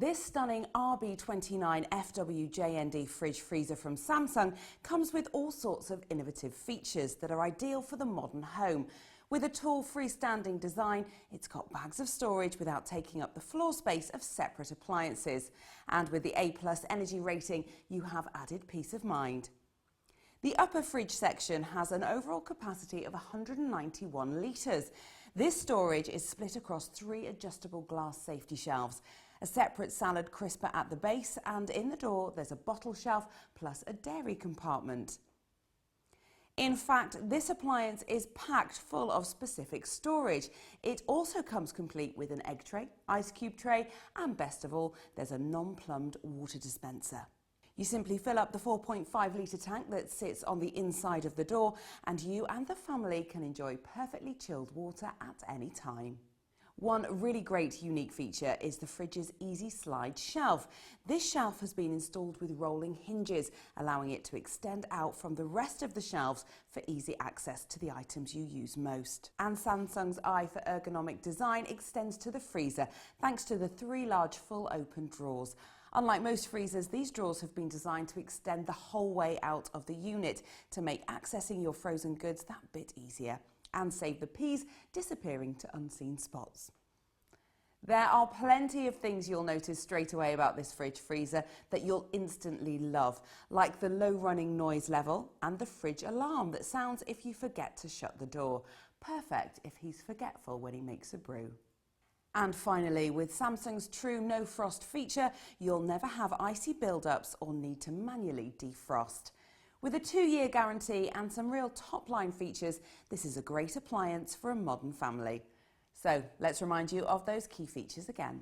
This stunning RB29FWJND fridge freezer from Samsung comes with all sorts of innovative features that are ideal for the modern home. With a tall freestanding design, it's got bags of storage without taking up the floor space of separate appliances. And with the A+ energy rating, you have added peace of mind. The upper fridge section has an overall capacity of 191 litres. This storage is split across 3 adjustable glass safety shelves, a separate salad crisper at the base, and in the door there's a bottle shelf plus a dairy compartment. In fact, this appliance is packed full of specific storage. It also comes complete with an egg tray, ice cube tray, and best of all, there's a non-plumbed water dispenser. You simply fill up the 4.5 litre tank that sits on the inside of the door, and you and the family can enjoy perfectly chilled water at any time. One really great unique feature is the fridge's easy slide shelf. This shelf has been installed with rolling hinges, allowing it to extend out from the rest of the shelves for easy access to the items you use most. And Samsung's eye for ergonomic design extends to the freezer, thanks to the 3 large full open drawers. Unlike most freezers, these drawers have been designed to extend the whole way out of the unit to make accessing your frozen goods that bit easier and save the peas disappearing to unseen spots. There are plenty of things you'll notice straight away about this fridge freezer that you'll instantly love, like the low running noise level and the fridge alarm that sounds if you forget to shut the door. Perfect if he's forgetful when he makes a brew. And finally, with Samsung's true no frost feature, you'll never have icy build-ups or need to manually defrost. With a 2-year guarantee and some real top-line features, this is a great appliance for a modern family. So let's remind you of those key features again.